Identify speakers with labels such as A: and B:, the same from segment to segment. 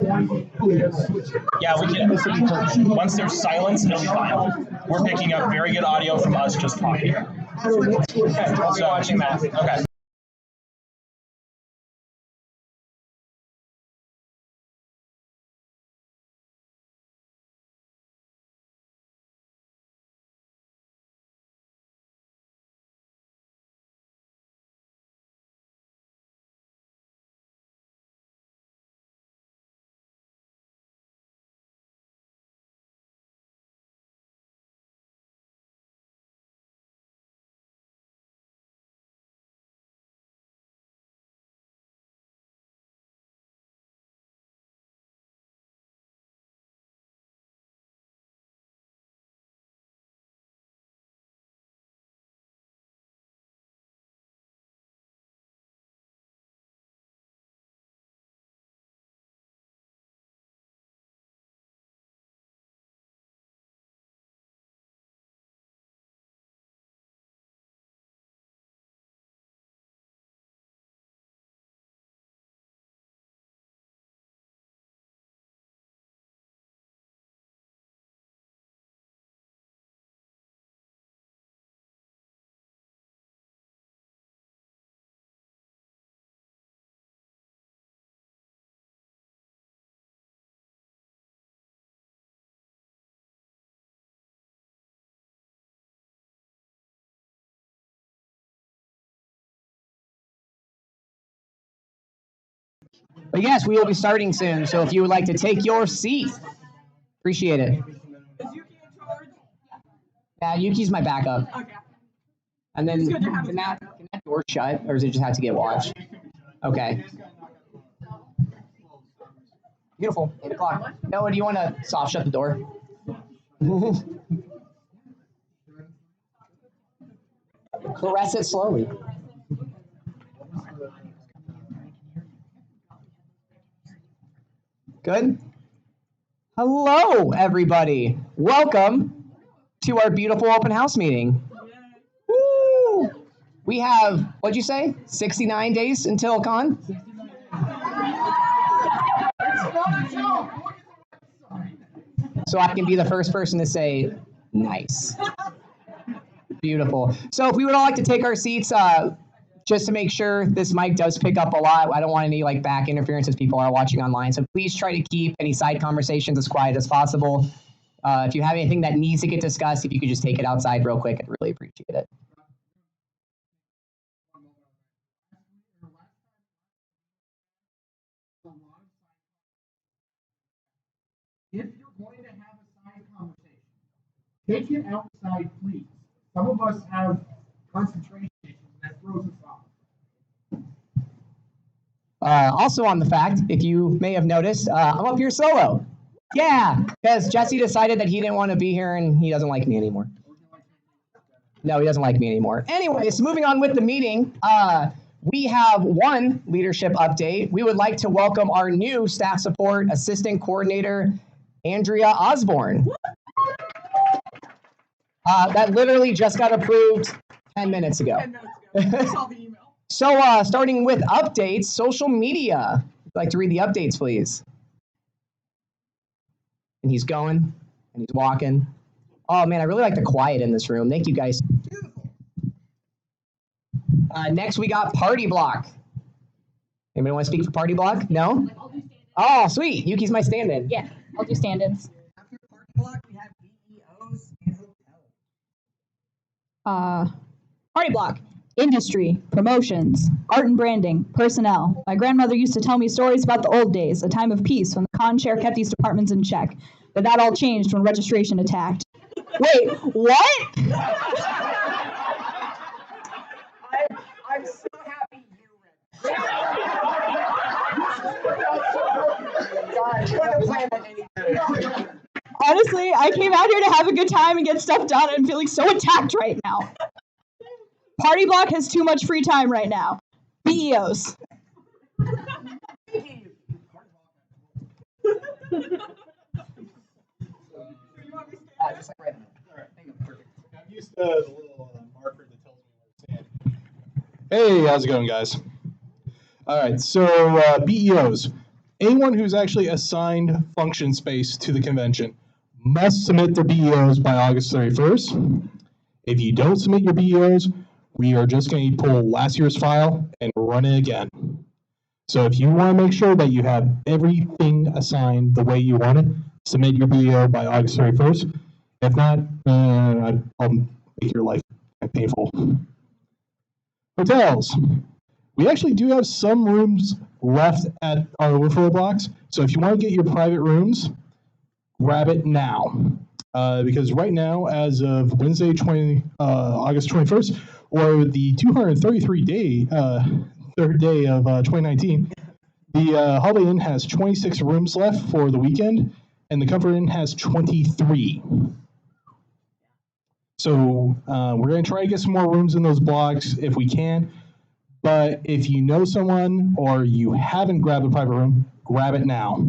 A: Yeah, we can. Once there's silence, it'll be fine. We're picking up very good audio from us just talking. Okay, I'll be watching that. Okay.
B: But yes, we will be starting soon, so if you would like to take your seat, appreciate it.
C: Is Yuki in charge?
B: Yeah, Yuki's my backup.
C: Okay.
B: And then,
C: It's good to have
B: can that door shut, or does it just have to get watched? Okay. Beautiful, 8 o'clock. Noah, do you want to soft shut the door? Caress it slowly. Good? Hello, everybody. Welcome to our beautiful open house meeting. Woo! We have, what'd you say, 69 days until con? So I can be the first person to say, nice. Beautiful. So if we would all like to take our seats, just to make sure this mic does pick up a lot. I don't want any back interference as people are watching online. So please try to keep any side conversations as quiet as possible. If you have anything that needs to get discussed, if you could just take it outside real quick, I'd really appreciate it.
D: If you're going to have a side conversation, take it outside, please. Some of us have concentration issues, and that throws us off.
B: Also on the fact, if you may have noticed, I'm up here solo. Yeah, because Jesse decided that he didn't want to be here and he doesn't like me anymore. No, he doesn't like me anymore. Anyways, moving on with the meeting, we have one leadership update. We would like to welcome our new staff support assistant coordinator, Andrea Osborne. That literally just got approved 10 minutes ago.
C: 10 minutes ago. I saw the email.
B: So starting with updates, social media. I'd like to read the updates, please. And he's going, and he's walking. Oh, man, I really like the quiet in this room. Thank you, guys. Next, we got Party Block. Anybody want to speak for Party Block? No? Oh, sweet. Yuki's my stand-in.
E: Yeah, I'll do stand-ins.
F: After Party Block, we have BEOs and hotel.
E: Party Block. Industry, promotions, art and branding, personnel. My grandmother used to tell me stories about the old days, a time of peace when the con chair kept these departments in check. But that all changed when registration attacked. Wait, what?
F: I'm so happy you read.
E: Honestly, I came out here to have a good time and get stuff done, and I'm feeling so attacked right now. Party Block has too much free time right now. BEOs.
F: Just like right now. Perfect.
G: I'm used to the little marker that tells me where to stand. Hey, how's it going, guys? All right, so BEOs. anyone who's actually assigned function space to the convention must submit their BEOs by August 31st. If you don't submit your BEOs, we are just going to pull last year's file and run it again. So if you want to make sure that you have everything assigned the way you want it, submit your BEO by August 31st. If not, I'll make your life painful. Hotels. We actually do have some rooms left at our overflow blocks. So if you want to get your private rooms, grab it now. Because right now, as of Wednesday, August 21st, or the 233-day third day of 2019, the Holiday Inn has 26 rooms left for the weekend, and the Comfort Inn has 23. So we're going to try to get some more rooms in those blocks if we can. But if you know someone or you haven't grabbed a private room, grab it now.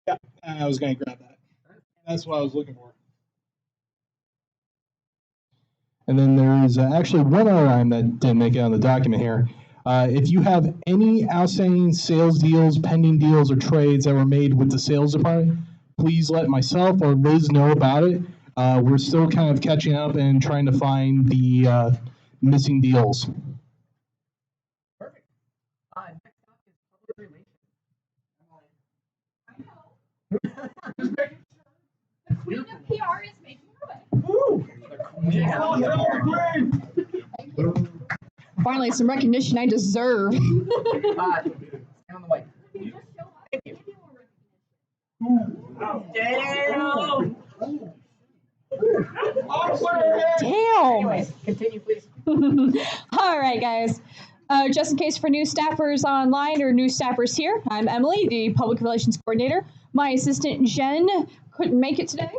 D: Yeah, I was going to grab that. That's what I was looking for.
G: And then there's actually one other item that didn't make it on the document here. If you have any outstanding sales deals, pending deals, or trades that were made with the sales department, please let myself or Liz know about it. We're still kind of catching up and trying to find the missing deals.
F: Perfect. Next up is public relations.
C: The queen of PR is making her way.
E: Finally, some recognition I deserve.
F: Stay on the way.
C: You just show up and give you more recognition.
E: Damn.
F: Anyways, continue, please.
E: All right, guys. Just in case for new staffers online or new staffers here, I'm Emily, the Public Relations Coordinator. My assistant, Jen, couldn't make it today,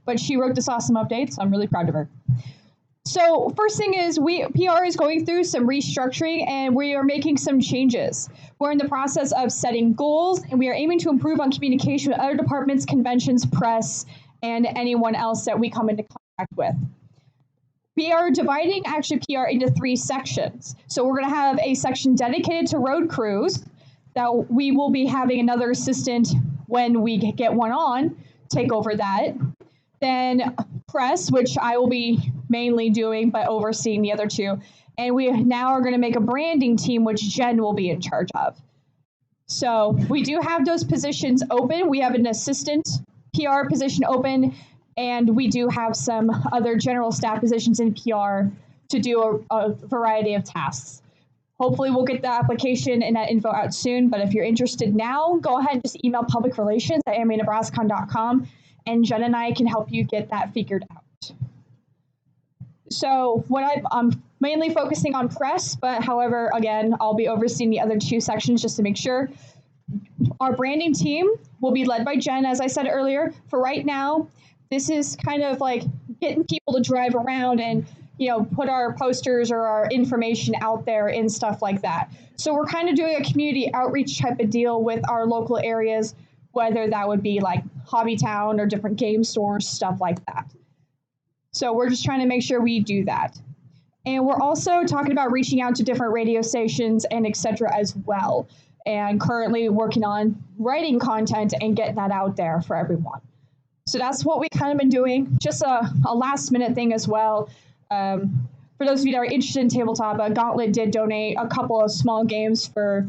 E: but she wrote this awesome update, so I'm really proud of her. So first thing is PR is going through some restructuring and we are making some changes. We're in the process of setting goals and we are aiming to improve on communication with other departments, conventions, press, and anyone else that we come into contact with. We are dividing actually PR into 3 sections. So we're going to have a section dedicated to road crews that we will be having another assistant when we get one on take over that. Then press, which I will be mainly doing, but overseeing the other 2. And we now are going to make a branding team, which Jen will be in charge of. So we do have those positions open. We have an assistant PR position open, and we do have some other general staff positions in PR to do a variety of tasks. Hopefully we'll get the application and that info out soon, but if you're interested now, go ahead and just email publicrelations@animenebraskon.com, and Jen and I can help you get that figured out. So what I'm mainly focusing on press, but however, again, I'll be overseeing the other 2 sections just to make sure. Our branding team will be led by Jen, as I said earlier. For right now, this is kind of like getting people to drive around and, put our posters or our information out there and stuff like that. So we're kind of doing a community outreach type of deal with our local areas, whether that would be like Hobbytown or different game stores, stuff like that. So we're just trying to make sure we do that. And we're also talking about reaching out to different radio stations and et cetera as well. And currently working on writing content and getting that out there for everyone. So that's what we've kind of been doing. Just a last minute thing as well. For those of you that are interested in tabletop, Gauntlet did donate a couple of small games for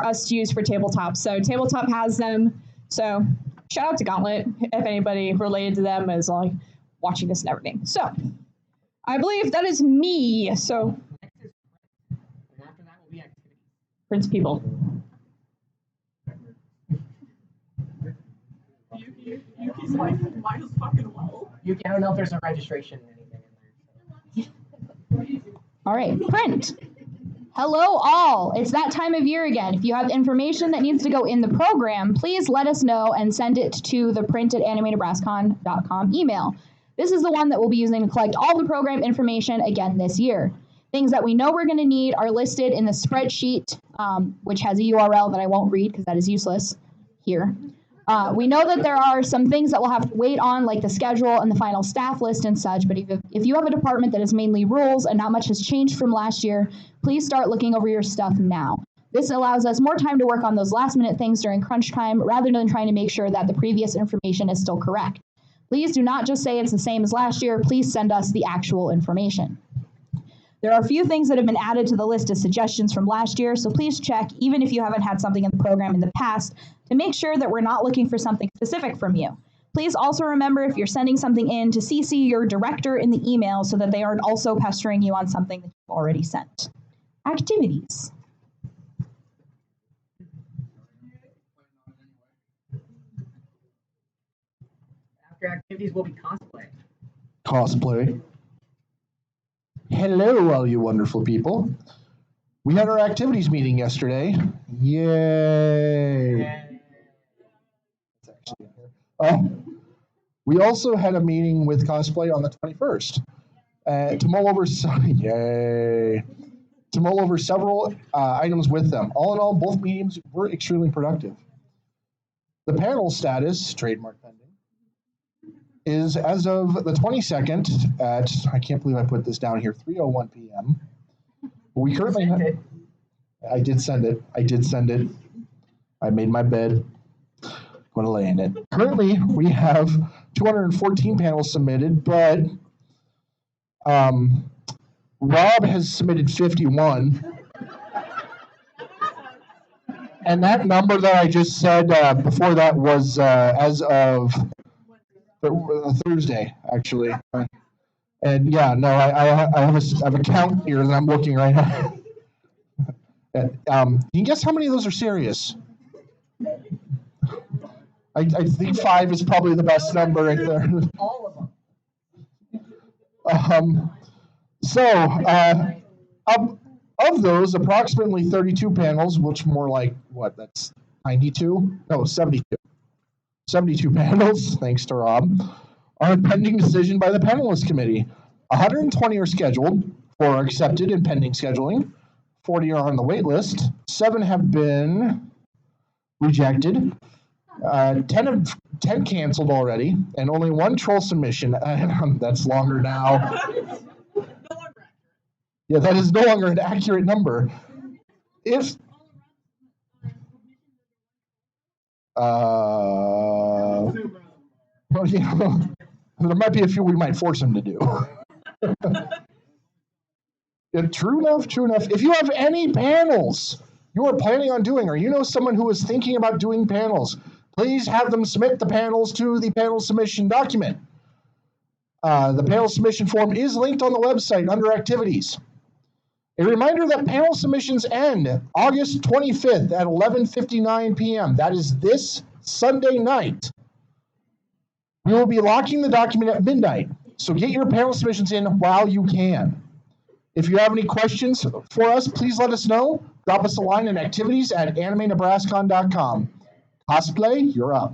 E: us to use for tabletop. So tabletop has them. So shout out to Gauntlet if anybody related to them is like watching this and everything. So I believe that is me. So
F: Next is print. And after that will be activity.
E: Prince people.
C: Yuki's like, might as fucking well.
F: Yuki, I don't know if there's a registration or anything in there.
E: All right, print. Hello all. It's that time of year again. If you have information that needs to go in the program, please let us know and send it to the print@animenebraskon.com email. This is the one that we'll be using to collect all the program information again this year. Things that we know we're going to need are listed in the spreadsheet, which has a URL that I won't read because that is useless here. We know that there are some things that we'll have to wait on, like the schedule and the final staff list and such, but if you have a department that is mainly rules and not much has changed from last year, please start looking over your stuff now. This allows us more time to work on those last minute things during crunch time rather than trying to make sure that the previous information is still correct. Please do not just say it's the same as last year. Please send us the actual information. There are a few things that have been added to the list as suggestions from last year, so please check, even if you haven't had something in the program in the past, to make sure that we're not looking for something specific from you. Please also remember, if you're sending something in, to CC your director in the email so that they aren't also pestering you on something that you've already sent. Activities.
F: After activities will be cosplay.
G: Cosplay. Hello, all you wonderful people. We had our activities meeting yesterday. Yay! We also had a meeting with cosplay on the 21st to mull over. Yay! To mull over several items with them. All in all, both meetings were extremely productive. The panel status, trademark pending, is as of the 22nd at, I can't believe I put this down here, 3:01 p.m. We currently have, I did send it. I made my bed. Going to lay in it. Currently, we have 214 panels submitted, but Rob has submitted 51. And that number that I just said before that was as of Thursday, actually. And yeah, no, I have a count here that I'm looking right now. Can you guess how many of those are serious? I think 5 is probably the best number right there.
F: All of them.
G: Of those, approximately 32 panels, which more like, what, that's 92? No, 72. 72 panels, thanks to Rob, are a pending decision by the panelist committee. 120 are scheduled or accepted in pending scheduling. 40 are on the wait list. 7 have been rejected. 10 canceled already, and only 1 troll submission. That's longer now. Yeah, that is no longer an accurate number. If well, you know, there might be a few we might force him to do. Yeah, true enough. If you have any panels you are planning on doing, or you know someone who is thinking about doing panels, please have them submit the panels to the panel submission document. The panel submission form is linked on the website under activities. A reminder that panel submissions end August 25th at 11:59 p.m. That is this Sunday night. We will be locking the document at midnight, so get your panel submissions in while you can. If you have any questions for us, please let us know. Drop us a line at activities@animenebraskon.com. Cosplay, you're up.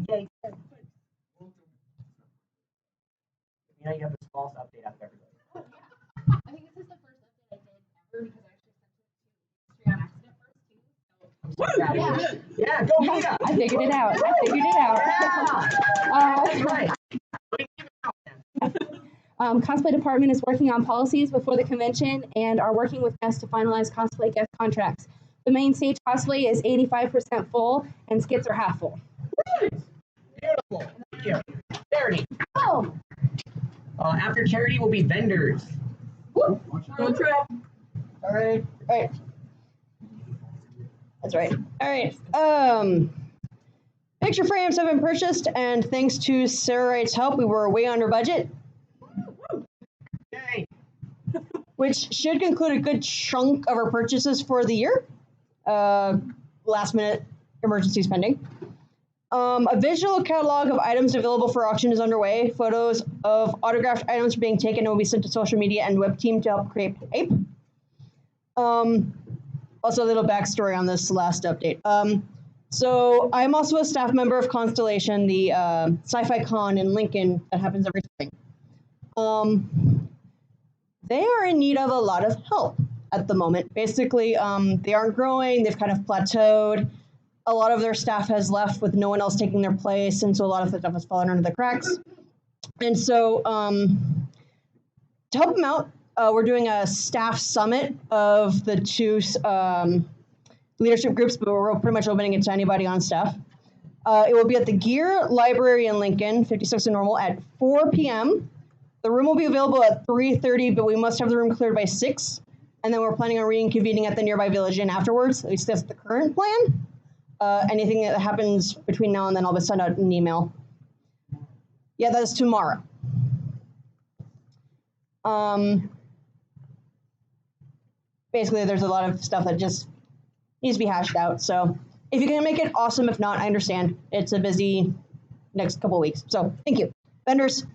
F: Yay. You know, you have this false update out of everybody.
C: I think this is the first update I did ever because I actually sent it to History on accident first too.
F: Yeah, go Mia!
E: I figured it out.
F: That's right.
E: Cosplay department is working on policies before the convention and are working with guests to finalize cosplay guest contracts. The main stage cosplay is 85% full and skits are half full.
F: Beautiful. Thank you. Charity.
E: Oh.
F: After charity will be vendors.
E: Woo.
F: Don't trip.
H: All right. That's right. All right. Picture frames have been purchased, and thanks to Sarah Wright's help, we were way under budget,
F: Yay.
H: which should conclude a good chunk of our purchases for the year. Last minute emergency spending. A visual catalog of items available for auction is underway. Photos of autographed items are being taken and will be sent to social media and web team to help create hype. Also, a little backstory on this last update. So I'm also a staff member of Constellation, the sci-fi con in Lincoln that happens every spring. They are in need of a lot of help at the moment. Basically, they aren't growing. They've kind of plateaued. A lot of their staff has left with no one else taking their place, and so a lot of the stuff has fallen under the cracks. And so to help them out, we're doing a staff summit of the two leadership groups, but we're pretty much opening it to anybody on staff. It will be at the Gear Library in Lincoln, 56 and Normal, at 4 p.m. The room will be available at 3:30, but we must have the room cleared by 6. And then we're planning on reconvening at the nearby Village Inn afterwards. At least that's the current plan. Anything that happens between now and then, I'll send out an email. Yeah, that is tomorrow. Basically, there's a lot of stuff that just needs to be hashed out. So if you can make it, awesome. If not, I understand. It's a busy next couple of weeks. So thank you. Vendors.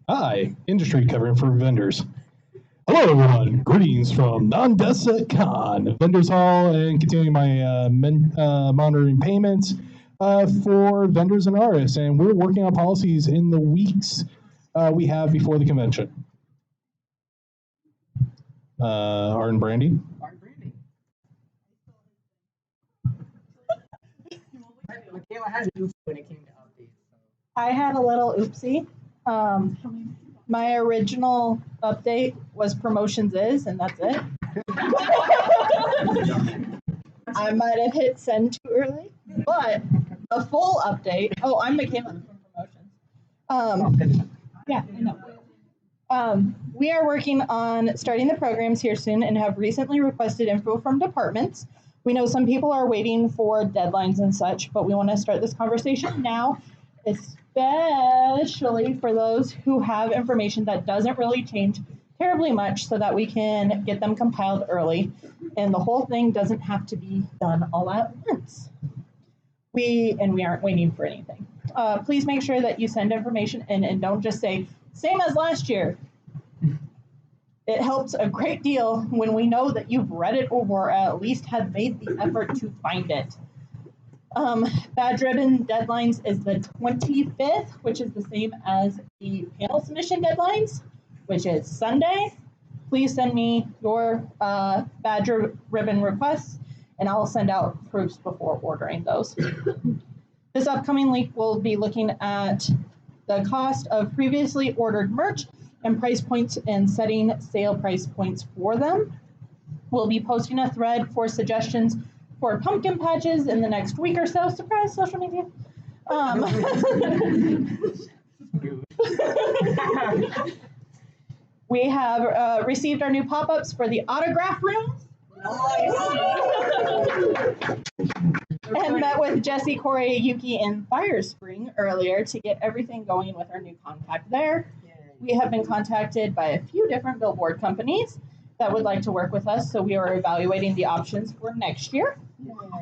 G: Hi, industry covering for vendors. Hello, everyone. Greetings from Non-Desicon Vendors Hall, and continuing my monitoring payments for vendors and artists. And we're working on policies in the weeks we have before the convention. Art and Brandy?
F: Art Brandy. Michaela had an oopsie when it came to updates. So.
E: I had a little oopsie. My original update was promotions is, and that's it. I might have hit send too early, but a full update. Oh, I'm Michaela from promotions. Yeah, I know. We are working on starting the programs here soon and have recently requested info from departments. We know some people are waiting for deadlines and such, but we want to start this conversation now, especially for those who have information that doesn't really change terribly much so that we can get them compiled early and the whole thing doesn't have to be done all at once. We aren't waiting for anything. Please make sure that you send information in and don't just say, same as last year. It helps a great deal when we know that you've read it or at least have made the effort to find it. Badge ribbon deadlines is the 25th, which is the same as the panel submission deadlines, which is Sunday. Please send me your badge ribbon requests, and I'll send out proofs before ordering those. This upcoming week, we'll be looking at the cost of previously ordered merch and price points and setting sale price points for them. We'll be posting a thread for suggestions for pumpkin patches in the next week or so. Surprise, social media. We have received our new pop-ups for the autograph rooms. And met with Jesse, Corey, Yuki, and Firespring earlier to get everything going with our new contact there. We have been contacted by a few different billboard companies that would like to work with us, so we are evaluating the options for next year.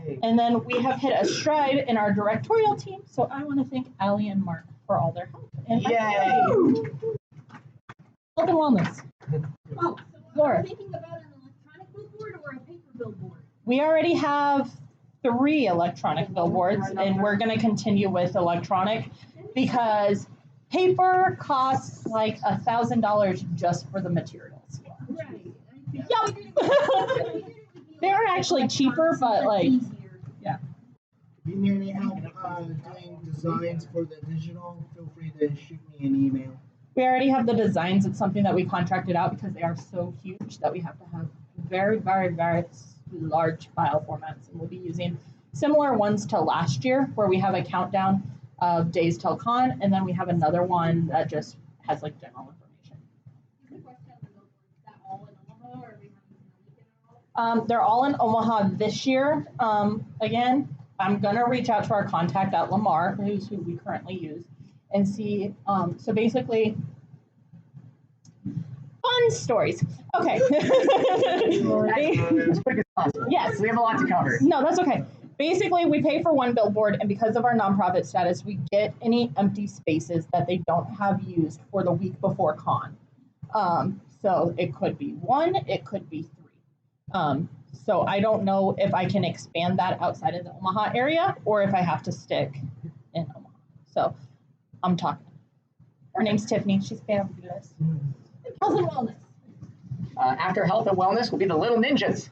E: Yay. And then we have hit a stride in our directorial team, so I want to thank Allie and Mark for all their help. And
F: Yay!
E: Health and wellness.
C: Oh, so
E: Laura.
C: are we thinking about an electronic billboard or a paper billboard?
E: We already have 3 electronic billboards, and we're going to continue with electronic because paper costs like $1,000 just for the materials.
C: Right.
E: Yep. They're actually cheaper, but like, yeah.
D: If you need any help doing designs for the digital, feel free to shoot me an email.
E: We already have the designs. It's something that we contracted out because they are so huge that we have to have very, very, very large file formats. And we'll be using similar ones to last year where we have a countdown of days till con, and then we have another one that just has like general information. They're all in Omaha this year. Again, I'm gonna reach out to our contact at Lamar, who's who we currently use, and see. So basically, fun stories. Okay.
F: As quick as possible.
E: Yes.
F: We have a lot to cover.
E: No, that's okay. Basically, we pay for one billboard, and because of our nonprofit status, we get any empty spaces that they don't have used for the week before con. So it could be 1, it could be 3. So I don't know if I can expand that outside of the Omaha area or if I have to stick in Omaha. So I'm talking. Her name's Tiffany. She's fabulous. Health and wellness.
F: After health and wellness will be the Little Ninjas.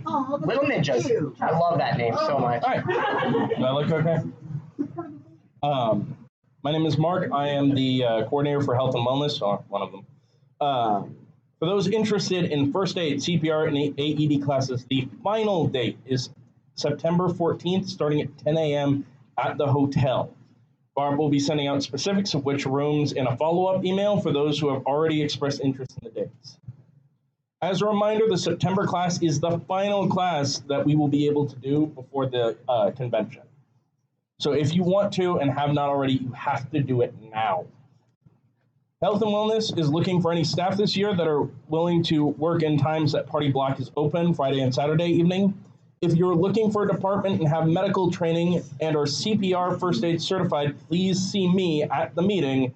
F: Little Ninjas. I love that name so much.
I: All right. Do I look okay? My name is Mark. I am the coordinator for health and wellness, or one of them. For those interested in first aid, CPR, and AED classes, the final date is September 14th, starting at 10 a.m. at the hotel. Barb will be sending out specifics of which rooms in a follow-up email for those who have already expressed interest in the dates. As a reminder, the September class is the final class that we will be able to do before the convention. So if you want to and have not already, you have to do it now. Health and Wellness is looking for any staff this year that are willing to work in times that Party Block is open, Friday and Saturday evening. If you're looking for a department and have medical training and are CPR first aid certified, please see me at the meeting,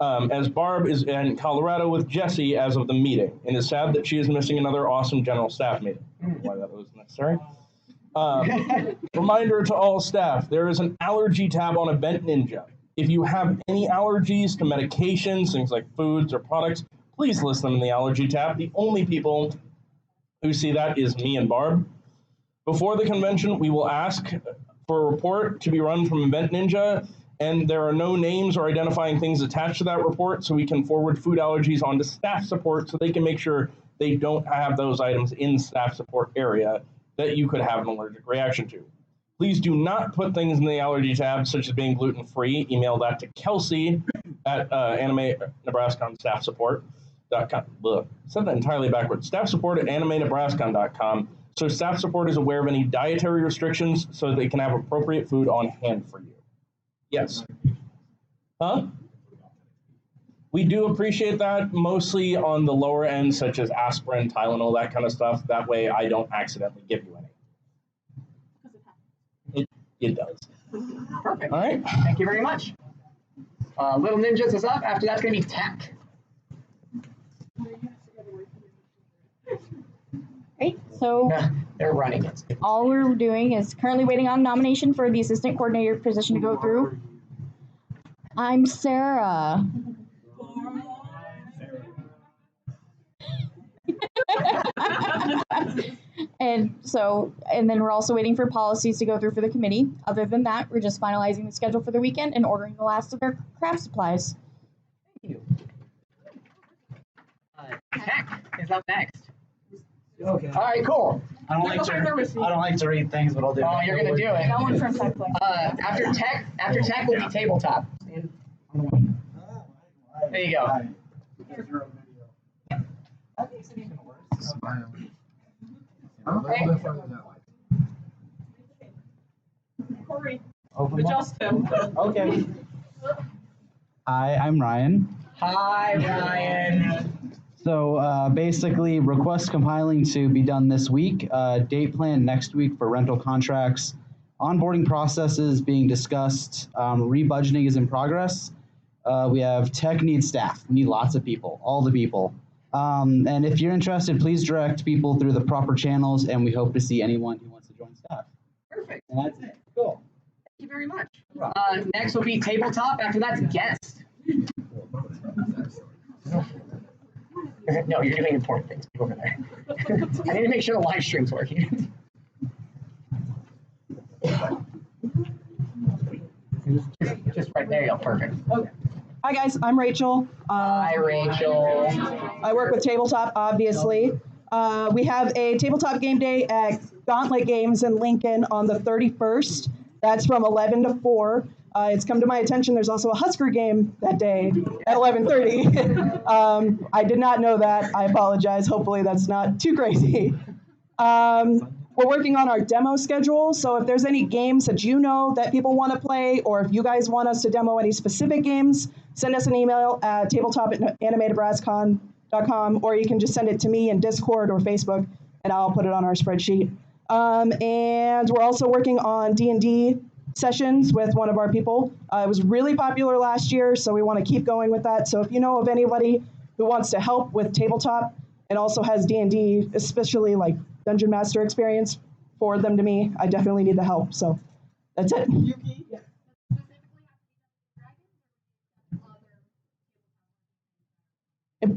I: as Barb is in Colorado with Jesse as of the meeting. And it's sad that she is missing another awesome general staff meeting. I don't know why that was necessary. Reminder to all staff, there is an allergy tab on Event Ninja. If you have any allergies to medications, things like foods or products, please list them in the allergy tab. The only people who see that is me and Barb. Before the convention, we will ask for a report to be run from Event Ninja, and there are no names or identifying things attached to that report, so we can forward food allergies onto staff support so they can make sure they don't have those items in staff support area that you could have an allergic reaction to. Please do not put things in the allergy tab, such as being gluten-free. Email that to Kelsey at Anime Nebraskon staff support.com. Said that entirely backwards. Staff support at animenebraskon.com. So staff support is aware of any dietary restrictions so they can have appropriate food on hand for you. Yes. Huh? We do appreciate that, mostly on the lower end, such as aspirin, Tylenol, that kind of stuff. That way I don't accidentally give you any. It does.
F: Perfect.
I: All right.
F: Thank you very much. Little Ninjas is up. After that's going to be tech.
E: Right, so
F: They're running it.
E: all we're doing is currently waiting on nomination for the assistant coordinator position to go through. I'm Sarah. And then we're also waiting for policies to go through for the committee. Other than that, we're just finalizing the schedule for the weekend and ordering the last of their craft supplies.
F: Thank you. Tech is up next.
J: Okay.
F: All right, cool.
J: I don't like to read things, but I'll do it.
F: Oh, you're gonna do it.
E: No one from Tech Play.
F: After tech will be tabletop. There you go.
J: That makes it even worse.
D: Smile.
C: Corey,
J: Open
C: adjust him.
J: Okay. Hi, I'm Ryan.
F: Hi, Ryan.
J: So basically, request compiling to be done this week. Date plan next week for rental contracts. Onboarding processes being discussed. Rebudgeting is in progress. We have tech needs staff. We need lots of people, all the people. And if you're interested, please direct people through the proper channels, and we hope to see anyone who wants to join staff.
F: Perfect.
J: And that's it. Cool.
F: Thank you very much. Next will be tabletop. After that's guest. No, you're doing important things over there. I need to make sure the live stream's working. just right there, you go. Perfect. Okay.
H: Hi guys, I'm Rachel.
F: Hi, Rachel.
H: I work with Tabletop, obviously. We have a Tabletop game day at Gauntlet Games in Lincoln on the 31st. That's from 11 to 4. It's come to my attention there's also a Husker game that day at 11:30. I did not know that. I apologize. Hopefully that's not too crazy. We're working on our demo schedule, so if there's any games that you know that people want to play, or if you guys want us to demo any specific games, send us an email at tabletop@animenebraskon.com, or you can just send it to me in Discord or Facebook, and I'll put it on our spreadsheet. And we're also working on D&D sessions with one of our people. It was really popular last year, so we want to keep going with that. So if you know of anybody who wants to help with tabletop and also has D&D, especially like Dungeon Master experience, forward them to me. I definitely need the help. So that's it.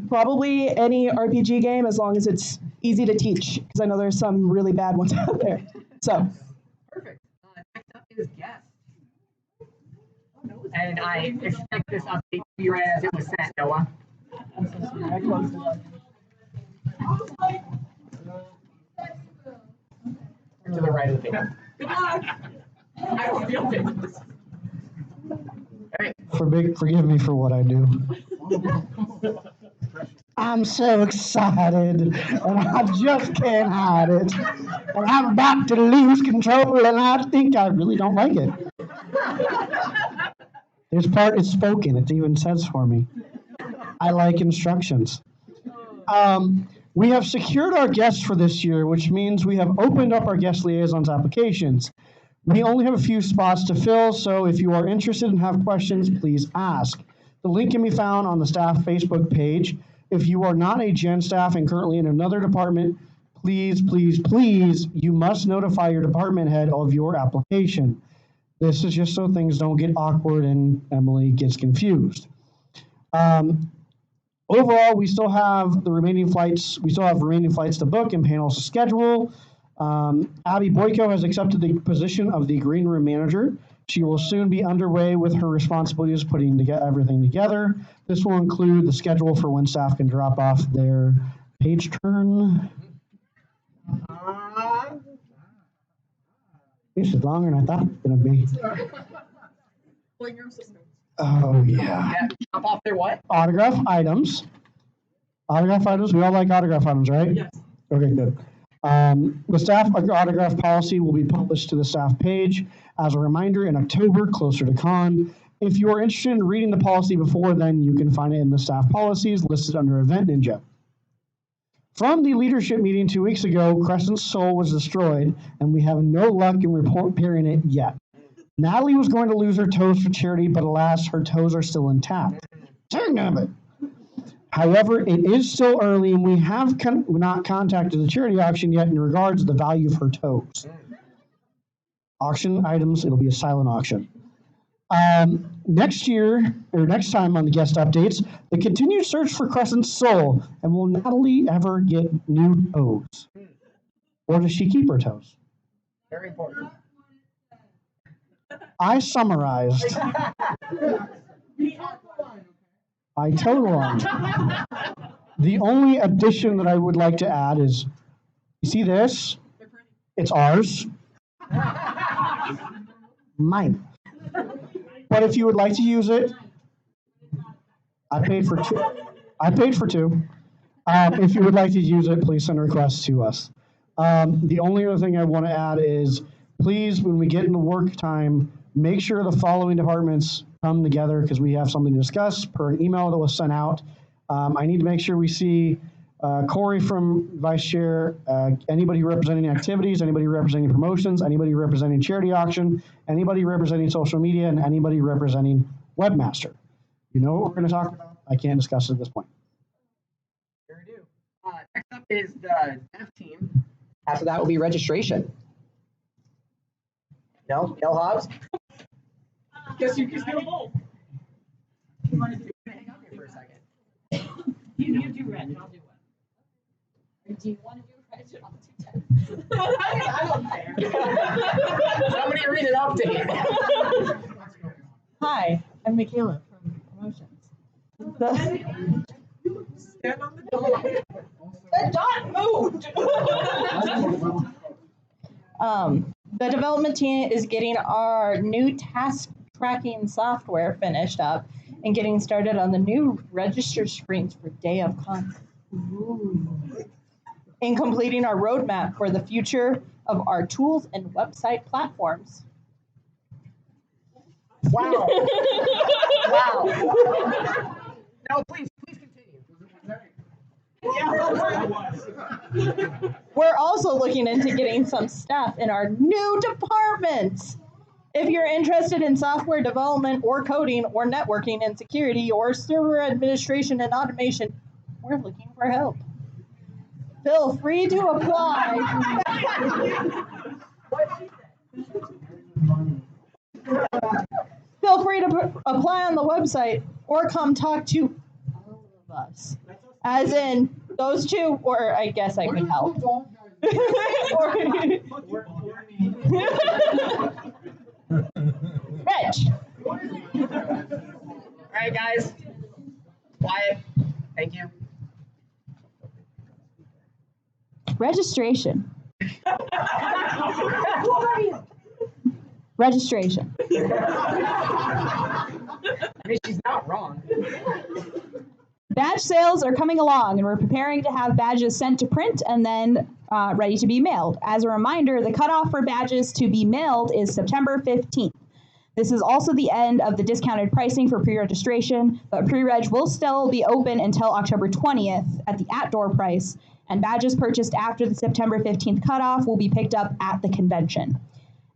K: Probably any RPG game, as long as it's easy to teach, because I know there's some really bad ones out there. So.
F: Perfect. Next up is guest. And I expect this update to be right as it was sent, Noah.
K: I closed it up.
F: To the right of the table.
K: Good luck.
F: I will feel it.
L: Forgive me for what I do. I'm so excited, and I just can't hide it. And I'm about to lose control, and I think I really don't like it. This part is spoken. It even says for me. I like instructions. We have secured our guests for this year, which means we have opened up our guest liaisons applications. We only have a few spots to fill, so if you are interested and have questions, please ask. The link can be found on the staff Facebook page. If you are not a Gen staff and currently in another department, please, please, please, you must notify your department head of your application. This is just so things don't get awkward and Emily gets confused. Overall, we still have remaining flights to book and panels to schedule. Abby Boyko has accepted the position of the green room manager. She will soon be underway with her responsibilities putting everything together. This will include the schedule for when staff can drop off their page turn. This is longer than I thought it was going to be. Oh, yeah.
F: Drop off their what?
L: Autograph items. Autograph items. We all like autograph items, right? Yes. Okay, good. The staff autograph policy will be published to the staff page as a reminder in October, closer to con. If you are interested in reading the policy before then, you can find it in the staff policies listed under Event Ninja. From the leadership meeting 2 weeks ago, Crescent's soul was destroyed, and we have no luck in repairing it yet. Natalie was going to lose her toes for charity, but alas, her toes are still intact. Dang it. However, it is still early, and we have not contacted the charity auction yet in regards to the value of her toes. Auction items, it'll be a silent auction. Next time on the guest updates, the continued search for Crescent's soul, and will Natalie ever get new toes? Or does she keep her toes?
F: Very important.
L: I summarized. I total on. The only addition that I would like to add is, you see this? It's ours. Mine. But if you would like to use it, I paid for two. If you would like to use it, please send a request to us. The only other thing I want to add is, please, when we get into work time, make sure the following departments come together because we have something to discuss per an email that was sent out. I need to make sure we see Corey from Vice Chair, anybody representing activities, anybody representing promotions, anybody representing charity auction, anybody representing social media, and anybody representing Webmaster. You know what we're going to talk about? I can't discuss it at this point.
F: Sure do. Next up is the F team.
B: After that will be registration.
F: No Hobbs?
K: Guess you can still both.
F: You want to hang out here for a second?
K: You do red, and I'll do what?
C: Do you want to do red? I'll do 10.
K: I don't care.
F: Somebody read an update.
K: Hi, I'm Michaela from Promotions.
F: Stand on the door.
K: The dot moved. The development team is getting our new task tracking software finished up and getting started on the new register screens for Day of Con. And completing our roadmap for the future of our tools and website platforms.
F: Wow. Wow. No, please continue.
K: We're also looking into getting some staff in our new departments. If you're interested in software development or coding or networking and security or server administration and automation, we're looking for help. Feel free to apply. Feel free to apply on the website or come talk to all of us. As in those two, or I guess I could help. Reg.
F: All right, guys. Quiet. Thank you.
E: Registration. Registration.
F: I mean, she's not wrong.
E: Badge sales are coming along, and we're preparing to have badges sent to print and then ready to be mailed. As a reminder, the cutoff for badges to be mailed is September 15th. This is also the end of the discounted pricing for pre-registration, but pre-reg will still be open until October 20th at the at-door price, and badges purchased after the September 15th cutoff will be picked up at the convention.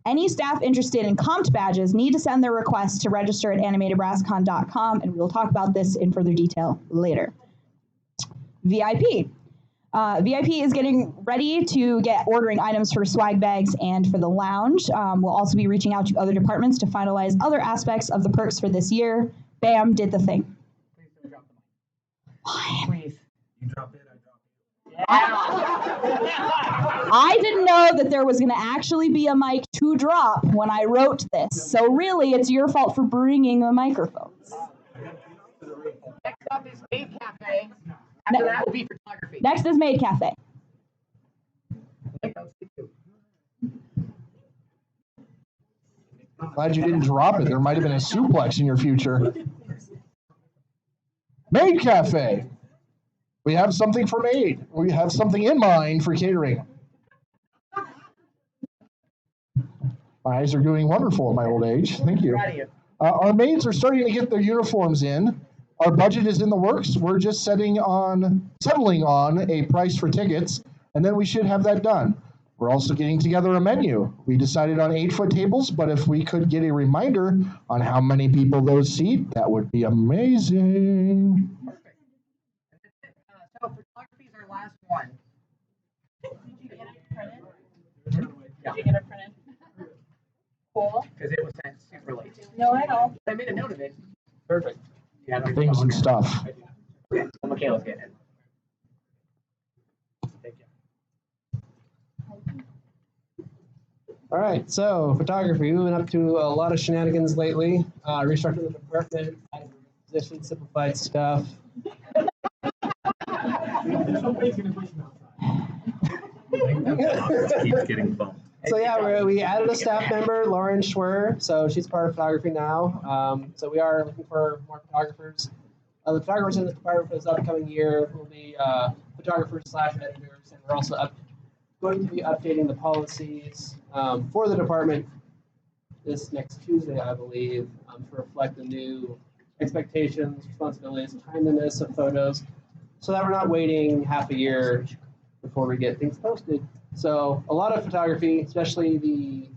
E: Any staff interested in comped badges need to send their request to register at animenebraskon.com, and we'll talk about this in further detail later. VIP. VIP is getting ready to get ordering items for swag bags and for the lounge. We'll also be reaching out to other departments to finalize other aspects of the perks for this year. Bam did the thing.
F: Please don't drop the mic.
E: Why?
F: Please.
D: You drop it, I drop it.
E: I didn't know that there was going to actually be a mic to drop when I wrote this. So really, it's your fault for bringing the microphones.
F: Next up is Maid Cafe. After that will be photography.
E: Next is Maid Cafe.
G: Glad you didn't drop it. There might have been a suplex in your future. Maid Cafe. We have something for maid. We have something in mind for catering. My eyes are doing wonderful at my old age. Thank you.
F: Proud of you.
G: Our maids are starting to get their uniforms in. Our budget is in the works. We're just settling on a price for tickets, and then we should have that done. We're also getting together a menu. We decided on 8-foot tables, but if we could get a reminder on how many people those seat, that would be amazing.
F: Perfect. So photography is our last one.
K: Did you get it printed? Did you get it printed? Cool.
F: Because it was sent super late.
K: No, I know.
F: I made a note of it. Perfect. Yeah, no,
G: Things and stuff.
F: Okay, well, Michaela's getting it. Thank you.
M: All right, so photography. We've been up to a lot of shenanigans lately. Restructured the department, added position, simplified stuff.
A: Keeps getting bumped.
M: So yeah, we added a staff member, Lauren Schwer. So she's part of photography now. So we are looking for more photographers. The photographers in this department for this upcoming year will be photographers/editors, and we're also going to be updating the policies for the department this next Tuesday, I believe, to reflect the new expectations, responsibilities, timeliness of photos, so that we're not waiting half a year before we get things posted. So a lot of photography, especially the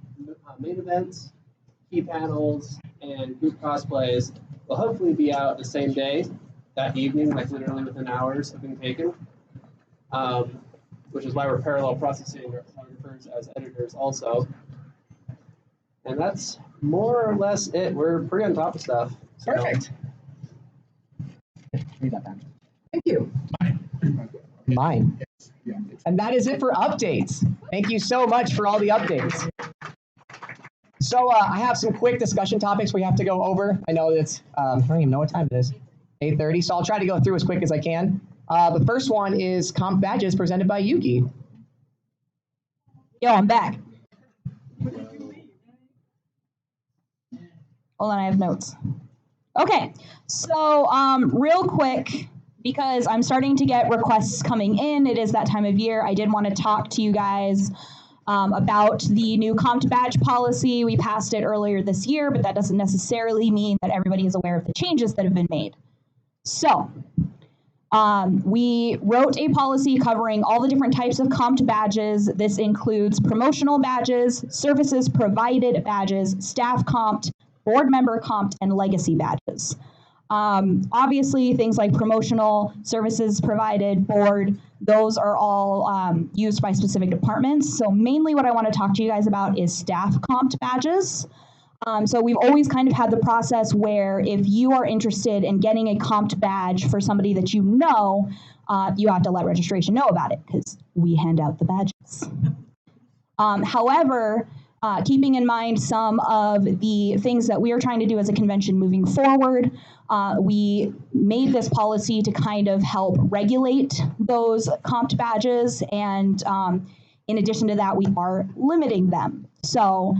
M: main events, key panels, and group cosplays, will hopefully be out the same day, that evening, like literally within hours of being taken. Which is why we're parallel processing our photographers as editors also. And that's more or less it. We're pretty on top of stuff. So.
F: Perfect. Read that back. Thank you.
B: Mine. And that is it for updates. Thank you so much for all the updates. So I have some quick discussion topics we have to go over. I know it's, I don't even know what time it is, 8:30, so I'll try to go through as quick as I can. The first one is comp badges presented by Yuki.
E: Yo, I'm back. Hold on, I have notes. Okay, so real quick, because I'm starting to get requests coming in, it is that time of year, I did want to talk to you guys about the new comped badge policy. We passed it earlier this year, but that doesn't necessarily mean that everybody is aware of the changes that have been made. So, we wrote a policy covering all the different types of comped badges. This includes promotional badges, services provided badges, staff comped, board member comped, and legacy badges. Obviously, things like promotional, services provided, board, those are all used by specific departments. So mainly what I want to talk to you guys about is staff comped badges. So we've always kind of had the process where if you are interested in getting a comped badge for somebody that you know, you have to let registration know about it because we hand out the badges. However, keeping in mind some of the things that we are trying to do as a convention moving forward, we made this policy to kind of help regulate those comped badges, and in addition to that, we are limiting them. So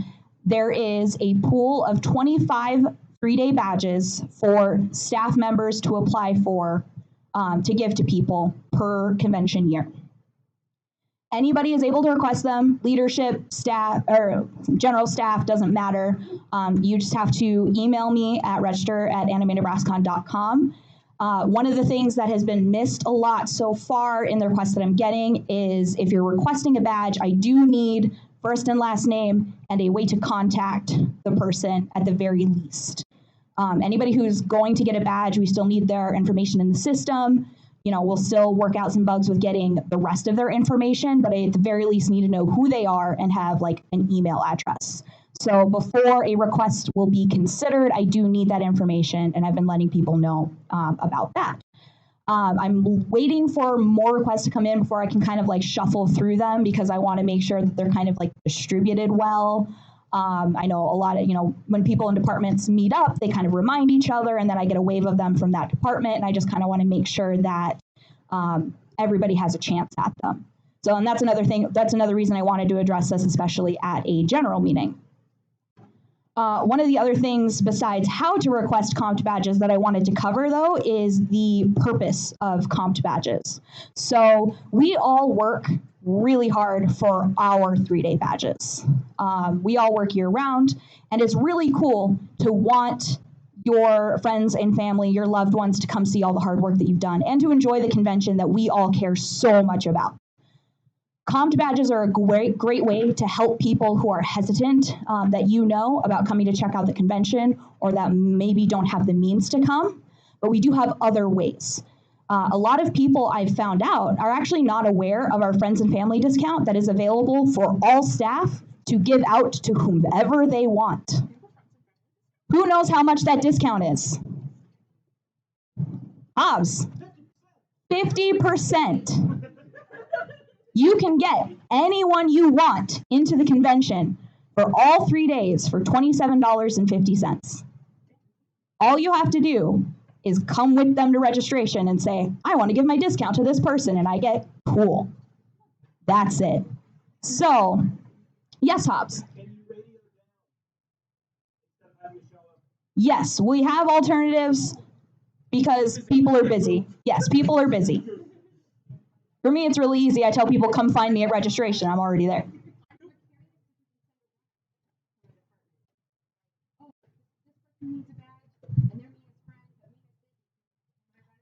E: there is a pool of 25 3-day badges for staff members to apply for to give to people per convention year. Anybody is able to request them. Leadership, staff, or general staff, doesn't matter. You just have to email me at register@animenebraskon.com. One of the things that has been missed a lot so far in the requests that I'm getting is if you're requesting a badge, I do need first and last name and a way to contact the person at the very least. Anybody who's going to get a badge, we still need their information in the system. You know, we'll still work out some bugs with getting the rest of their information, but I at the very least need to know who they are and have like an email address. So before a request will be considered, I do need that information, and I've been letting people know about that. I'm waiting for more requests to come in before I can kind of like shuffle through them because I want to make sure that they're kind of like distributed well. I know a lot of, you know, when people in departments meet up, they kind of remind each other, and then I get a wave of them from that department, and I just kind of want to make sure that everybody has a chance at them. So, and that's another thing, that's another reason I wanted to address this, especially at a general meeting. One of the other things besides how to request comped badges that I wanted to cover, though, is the purpose of comped badges. So we all work really hard for our 3-day badges. We all work year round, and it's really cool to want your friends and family, your loved ones, to come see all the hard work that you've done and to enjoy the convention that we all care so much about. Comped badges are a great way to help people who are hesitant that you know about coming to check out the convention or that maybe don't have the means to come, but we do have other ways. A lot of people I've found out are actually not aware of our friends and family discount that is available for all staff to give out to whomever they want. Who knows how much that discount is? Hobbs, 50%. You can get anyone you want into the convention for all 3 days for $27.50. All you have to do is come with them to registration and say, I want to give my discount to this person, and I get cool. That's it. So, yes, Hobbs. Yes, we have alternatives because people are busy. Yes, people are busy. For me, it's really easy. I tell people, come find me at registration. I'm already there.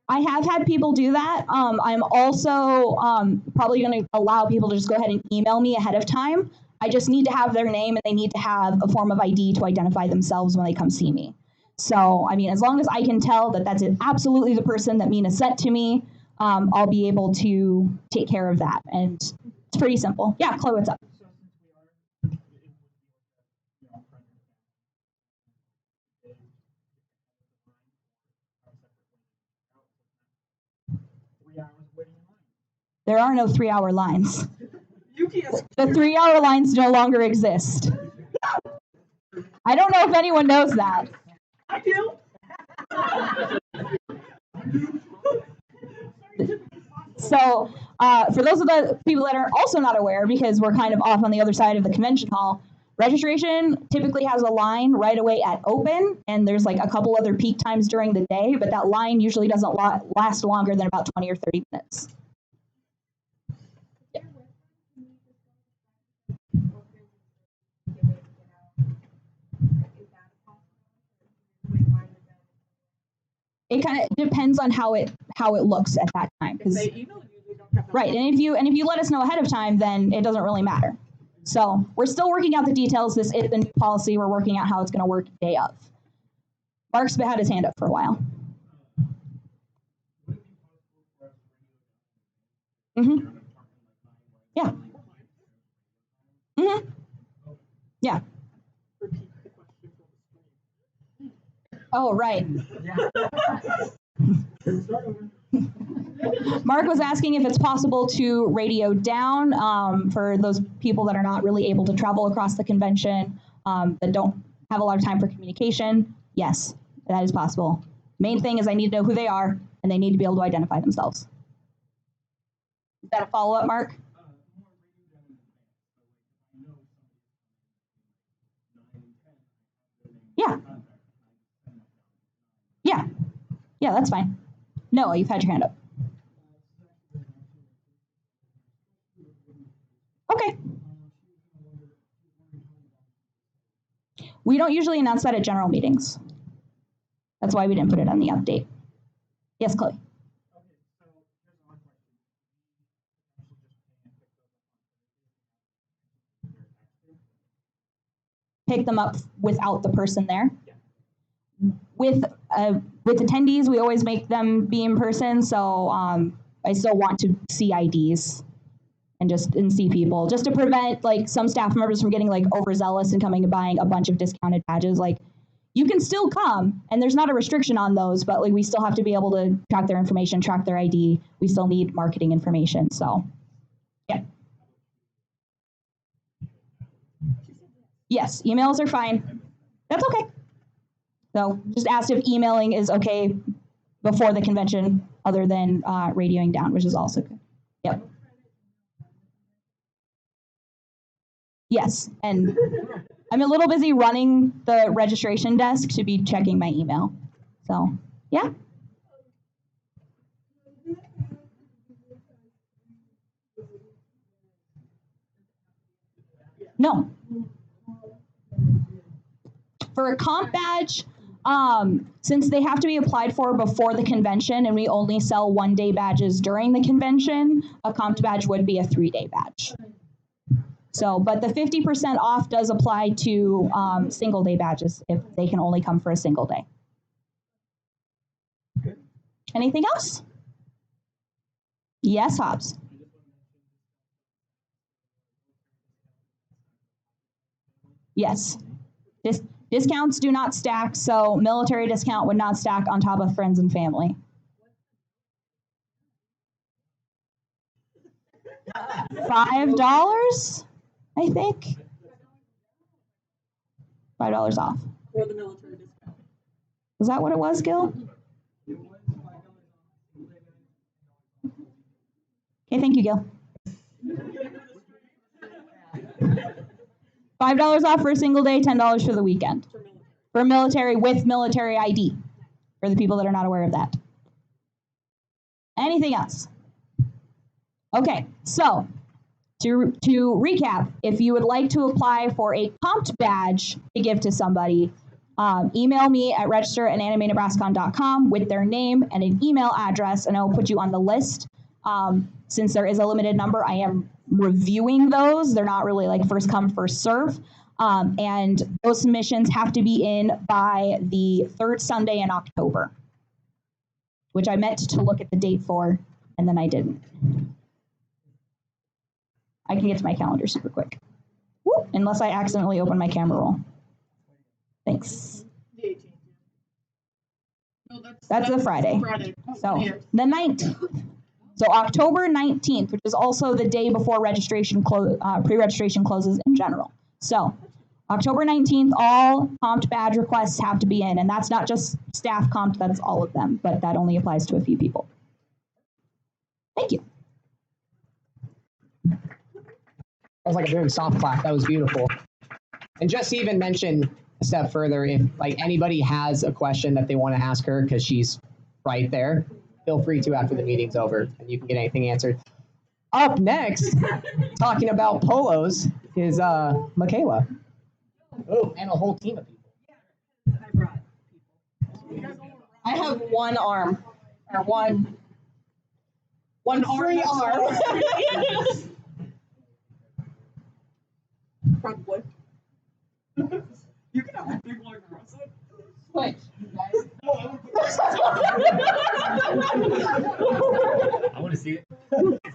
E: I have had people do that. I'm also probably going to allow people to just go ahead and email me ahead of time. I just need to have their name, and they need to have a form of ID to identify themselves when they come see me. So, I mean, as long as I can tell that that's absolutely the person that Mina sent to me, I'll be able to take care of that. And it's pretty simple. Yeah, Chloe, what's up? There are no 3-hour lines. The 3-hour lines no longer exist. I don't know if anyone knows that.
K: I do.
E: So for those of the people that are also not aware, because we're kind of off on the other side of the convention hall, registration typically has a line right away at open, and there's like a couple other peak times during the day, but that line usually doesn't last longer than about 20 or 30 minutes. Yeah. It kind of depends on how it looks at that time. Right, and if you let us know ahead of time, then it doesn't really matter. So we're still working out the details. This is the new policy. We're working out how it's going to work day of. Mark's had his hand up for a while. Mm-hmm. Yeah. Mm-hmm. Yeah. Oh, right. Mark was asking if it's possible to radio down for those people that are not really able to travel across the convention, that don't have a lot of time for communication. Yes, that is possible. Main thing is I need to know who they are, and they need to be able to identify themselves. Is that a follow-up, Mark? Yeah. Yeah. Yeah, that's fine. No, you've had your hand up. Okay. We don't usually announce that at general meetings. That's why we didn't put it on the update. Yes, Chloe. Pick them up without the person there. With attendees, we always make them be in person. So I still want to see IDs and see people, just to prevent like some staff members from getting like overzealous and coming and buying a bunch of discounted badges. Like, you can still come, and there's not a restriction on those, but like we still have to be able to track their information, track their ID. We still need marketing information. So, yeah. Yes, emails are fine. That's okay. So just asked if emailing is okay before the convention, other than radioing down, which is also good. Yep. Yes, and I'm a little busy running the registration desk to be checking my email. So, yeah. No. For a comp badge, since they have to be applied for before the convention and we only sell 1-day badges during the convention, a comp badge would be a 3-day badge. So, but the 50% off does apply to single-day badges if they can only come for a single day. Anything else? Yes, Hobbs. Yes. Discounts do not stack, so military discount would not stack on top of friends and family. $5, I think. $5 off.
K: For the military discount.
E: Was that what it was, Gil? Okay, thank you, Gil. $5 off for a single day, $10 for the weekend. For military with military ID, for the people that are not aware of that. Anything else? Okay, so to recap, if you would like to apply for a comped badge to give to somebody, email me at register@animenebraskon.com with their name and an email address, and I'll put you on the list. Since there is a limited number, I am reviewing those. They're not really like first come, first serve. And those submissions have to be in by the 3rd Sunday in October, which I meant to look at the date for, and then I didn't. I can get to my calendar super quick. Woo, unless I accidentally open my camera roll. Thanks.
K: No,
E: that's the Friday. So the 19th. So October 19th, which is also the day before registration pre-registration closes in general. So October 19th, all comped badge requests have to be in, and that's not just staff comped, that's all of them, but that only applies to a few people. Thank you.
B: That was like a very soft clap. That was beautiful. And just to even mention a step further, if like anybody has a question that they want to ask her, because she's right there, feel free to after the meeting's over, and you can get anything answered. Up next, talking about polos, is Michaela. Oh, and a whole team of people.
K: I have one arm, or one free arm. Probably. You can have a big one across it. Switch, guys.
F: I want to see it.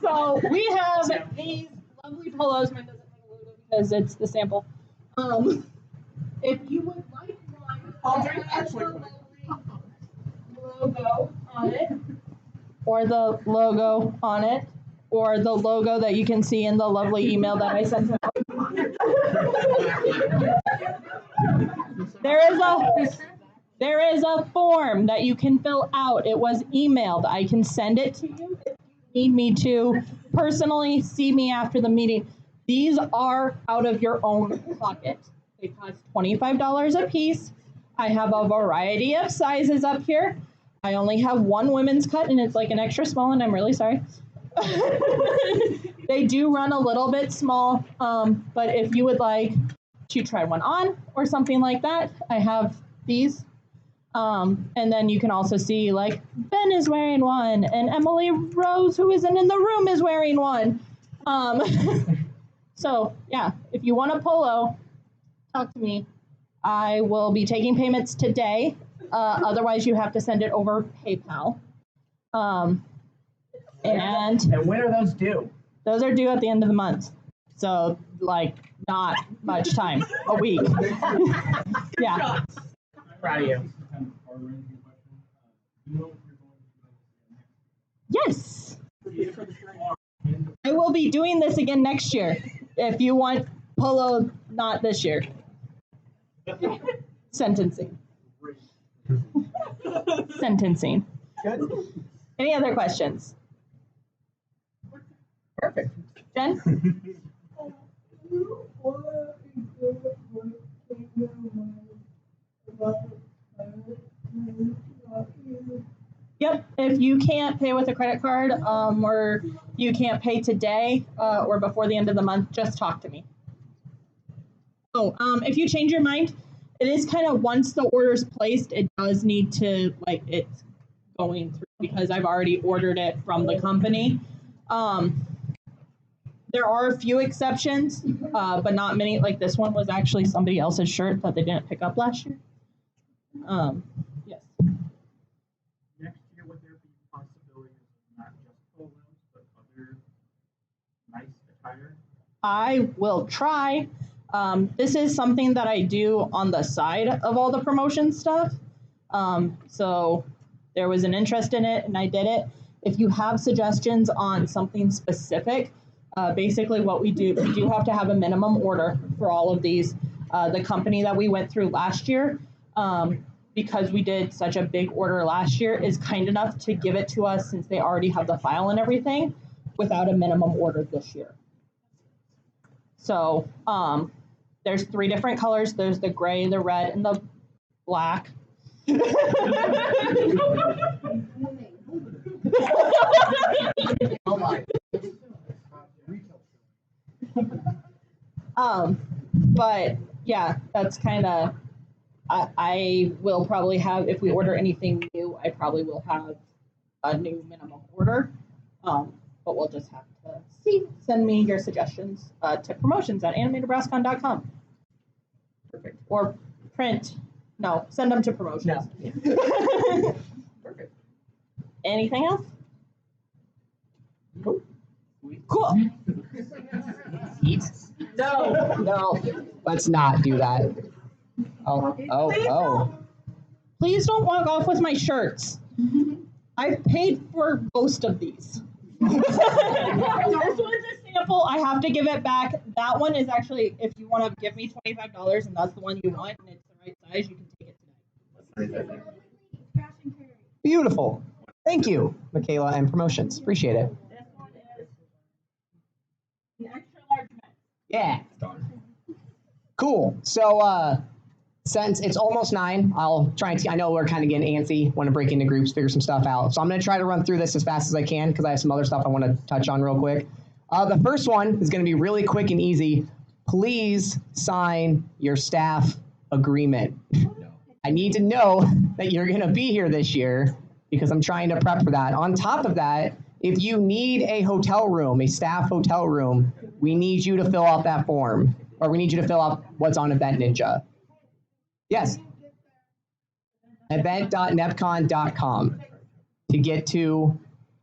K: So we have these lovely polos. Mine doesn't have a logo because it's the sample. If you would like one,
D: I'll do it actually.
K: logo on it, or the logo on it, or the logo that you can see in the lovely email that I sent out. There is a form that you can fill out. It was emailed. I can send it to you if you need me to. Personally, see me after the meeting. These are out of your own pocket. They cost $25 a piece. I have a variety of sizes up here. I only have one women's cut, and it's like an extra small, and I'm really sorry. They do run a little bit small, but if you would like to try one on or something like that, I have these. And then you can also see, like, Ben is wearing one, and Emily Rose, who isn't in the room, is wearing one. So, yeah, if you want a polo, talk to me. I will be taking payments today. Otherwise, you have to send it over PayPal. And
F: when are those due?
K: Those are due at the end of the month. So, like, not much time. A week. Yeah.
F: Proud of you.
K: Yes. I will be doing this again next year. If you want polo, not this year. Sentencing. Sentencing.
F: Good.
K: Any other questions?
F: Perfect.
K: Jen? Yep. If you can't pay with a credit card, or you can't pay today, or before the end of the month, just talk to me. Oh, if you change your mind, it is kind of once the order's placed, it does need to, like, it's going through because I've already ordered it from the company. There are a few exceptions, but not many. Like this one was actually somebody else's shirt that they didn't pick up last year. Yes.
D: Next year, would there be possibilities of not just polos, but other nice attire?
K: I will try. This is something that I do on the side of all the promotion stuff. So there was an interest in it and I did it. If you have suggestions on something specific, basically what we do have to have a minimum order for all of these. The company that we went through last year, because we did such a big order last year, is kind enough to give it to us since they already have the file and everything without a minimum order this year. So there's 3 different colors. There's the gray, the red, and the black. But yeah, that's kind of, I will probably have, if we order anything new, I probably will have a new minimum order. But we'll just have to see. Send me your suggestions to promotions@animenebraskon.com. Perfect. Or print. No, send them to promotions.
F: No. Perfect.
K: Anything else? Cool.
B: No, let's not do that. Oh.
K: Please don't walk off with my shirts. I've paid for most of these. This one's a sample. I have to give it back. That one is actually, if you want to give me $25 and that's the one you want and it's the right size, you can take it today.
B: Beautiful. Thank you, Michaela and Promotions. Appreciate it.
K: This one is the extra large men.
B: Yeah. Cool. So since it's almost 9, I'll try and I know we're kind of getting antsy, want to break into groups, figure some stuff out. So I'm going to try to run through this as fast as I can because I have some other stuff I want to touch on real quick. The first one is going to be really quick and easy. Please sign your staff agreement. I need to know that you're going to be here this year because I'm trying to prep for that. On top of that, if you need a hotel room, a staff hotel room, we need you to fill out that form, or we need you to fill out what's on Event Ninja. Yes. Event.nebcon.com to get to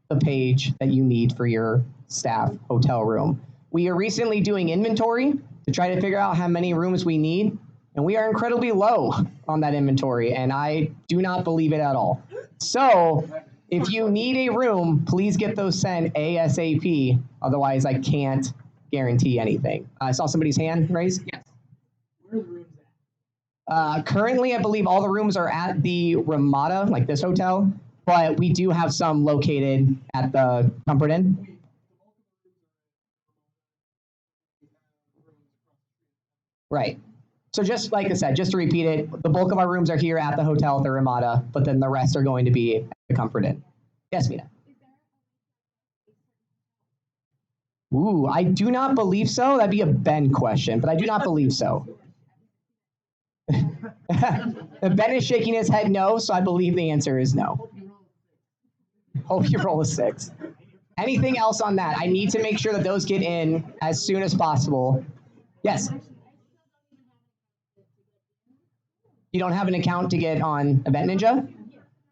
B: the page that you need for your staff hotel room. We are recently doing inventory to try to figure out how many rooms we need, and we are incredibly low on that inventory, and I do not believe it at all. So if you need a room, please get those sent ASAP. Otherwise, I can't guarantee anything. I saw somebody's hand raised. Yes.
D: Where are the rooms at?
B: Currently, I believe all the rooms are at the Ramada, like this hotel, but we do have some located at the Comfort Inn. Right. So just like I said, just to repeat it, the bulk of our rooms are here at the hotel at the Ramada, but then the rest are going to be at the Comfort Inn. Yes, Mina. Ooh, I do not believe so. That'd be a Ben question, but I do not believe so. Ben is shaking his head no, so I believe the answer is no. Hope you roll a 6. Anything else on that? I need to make sure that those get in as soon as possible. Yes. You don't have an account to get on Event Ninja?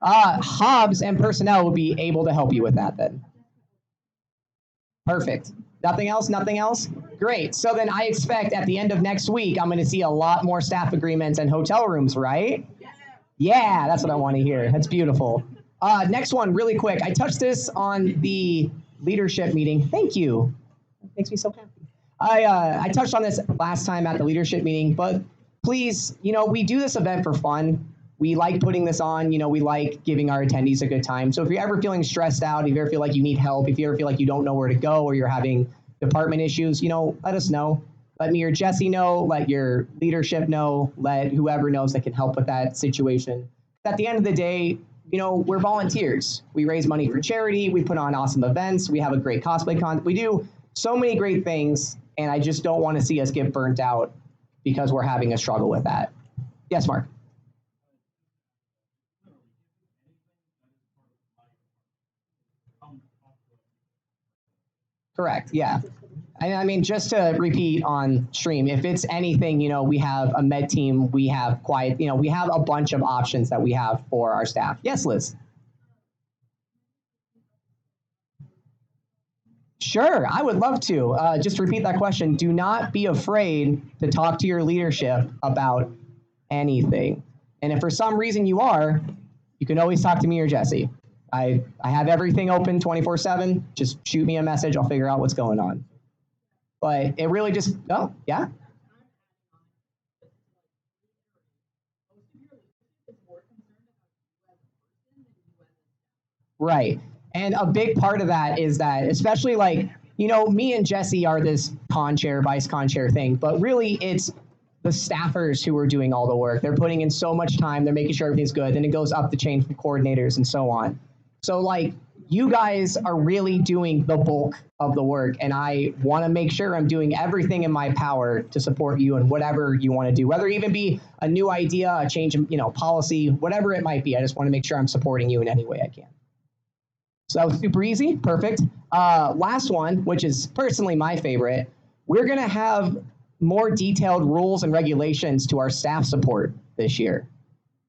B: Hobbs and personnel will be able to help you with that then. Perfect. Nothing else? Nothing else? Great. So then I expect at the end of next week, I'm going to see a lot more staff agreements and hotel rooms, right? Yeah, that's what I want to hear. That's beautiful. Next one, really quick. I touched this on the leadership meeting. Thank you. It makes me so happy. I touched on this last time at the leadership meeting, but please, we do this event for fun. We like putting this on, we like giving our attendees a good time. So if you're ever feeling stressed out, if you ever feel like you need help, if you ever feel like you don't know where to go or you're having department issues, let us know. Let me or Jesse know, let your leadership know, let whoever knows that can help with that situation. At the end of the day, we're volunteers. We raise money for charity. We put on awesome events. We have a great cosplay con. We do so many great things, and I just don't want to see us get burnt out because we're having a struggle with that. Yes, Mark. Correct, yeah. I mean, just to repeat on stream, if it's anything, we have a med team, we have quiet, we have a bunch of options that we have for our staff. Yes, Liz? Sure, I would love to. Just to repeat that question, do not be afraid to talk to your leadership about anything. And if for some reason you are, you can always talk to me or Jesse. I have everything open 24/7. Just shoot me a message. I'll figure out what's going on. But it really just, oh, yeah? Right. And a big part of that is that, especially me and Jesse are this con chair, vice con chair thing, but really it's the staffers who are doing all the work. They're putting in so much time. They're making sure everything's good. Then it goes up the chain from coordinators and so on. So you guys are really doing the bulk of the work, and I want to make sure I'm doing everything in my power to support you in whatever you want to do, whether it even be a new idea, a change in policy, whatever it might be. I just want to make sure I'm supporting you in any way I can. So that was super easy, perfect. Last one, which is personally my favorite, we're going to have more detailed rules and regulations to our staff support this year.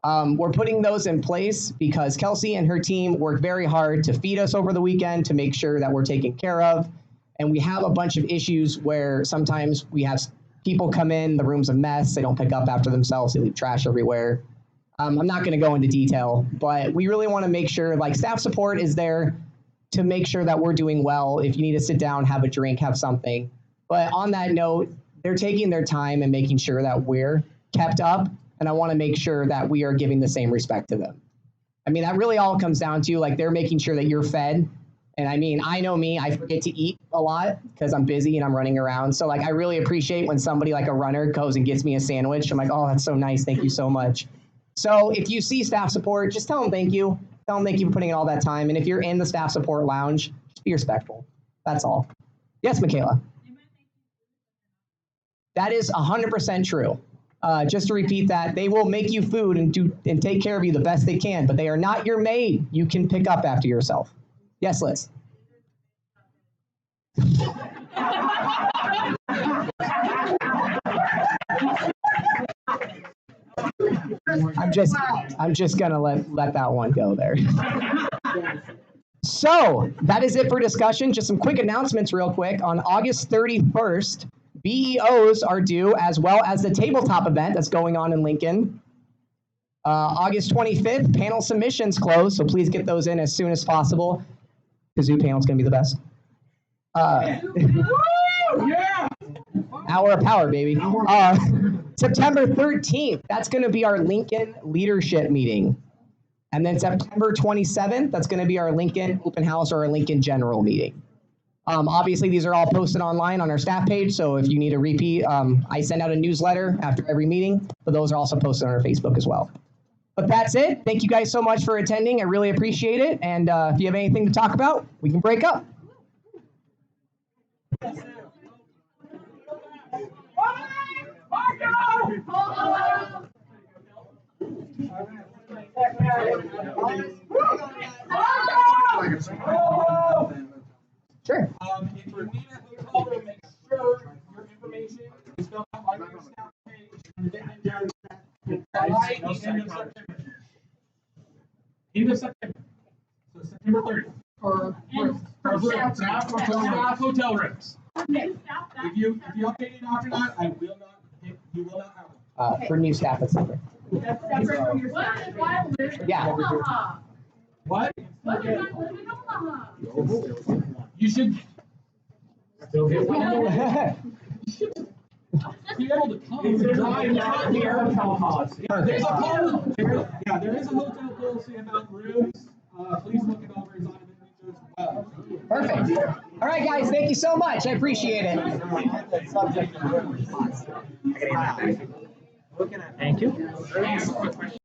B: We're putting those in place because Kelsey and her team work very hard to feed us over the weekend to make sure that we're taken care of. And we have a bunch of issues where sometimes we have people come in, the room's a mess, they don't pick up after themselves, they leave trash everywhere. I'm not going to go into detail, but we really want to make sure staff support is there to make sure that we're doing well. If you need to sit down, have a drink, have something. But on that note, they're taking their time and making sure that we're kept up. And I want to make sure that we are giving the same respect to them. I mean, that really all comes down to they're making sure that you're fed. And I mean, I know me, I forget to eat a lot because I'm busy and I'm running around. So I really appreciate when somebody a runner goes and gets me a sandwich. I'm like, oh, that's so nice. Thank you so much. So if you see staff support, just tell them thank you. Tell them thank you for putting in all that time. And if you're in the staff support lounge, just be respectful. That's all. Yes, Michaela. That is 100% true. Just to repeat that, they will make you food and take care of you the best they can, but they are not your maid. You can pick up after yourself. Yes, Liz. I'm just gonna let that one go there. So that is it for discussion. Just some quick announcements real quick. On August 31st, BEOs are due, as well as the tabletop event that's going on in Lincoln. August 25th, panel submissions close, so please get those in as soon as possible. Kazoo panel's gonna be the best. Hour of power, baby. September 13th, that's gonna be our Lincoln leadership meeting. And then September 27th, that's gonna be our Lincoln open house or our Lincoln general meeting. Obviously, these are all posted online on our staff page, so if you need a repeat, I send out a newsletter after every meeting, but those are also posted on our Facebook as well. But that's it. Thank you guys so much for attending. I really appreciate it. And if you have anything to talk about, we can break up. Sure.
D: If you need a hotel room, make sure your information is filled out on your staff page and then by the end of September. End of September. So September 30th. For staff hotel rooms. If you update it after that, you will not have it.
B: For new staff, that's separate.
C: That's separate from your staff.
B: Yeah.
D: What?
C: What if I live in Omaha?
D: You should still get one. Be able to come and drive out here. There's a policy. There is a hotel policy about rooms. Please look it over. It's on the as well.
B: Perfect. All right, guys, thank you so much. I appreciate it.
F: Thank you.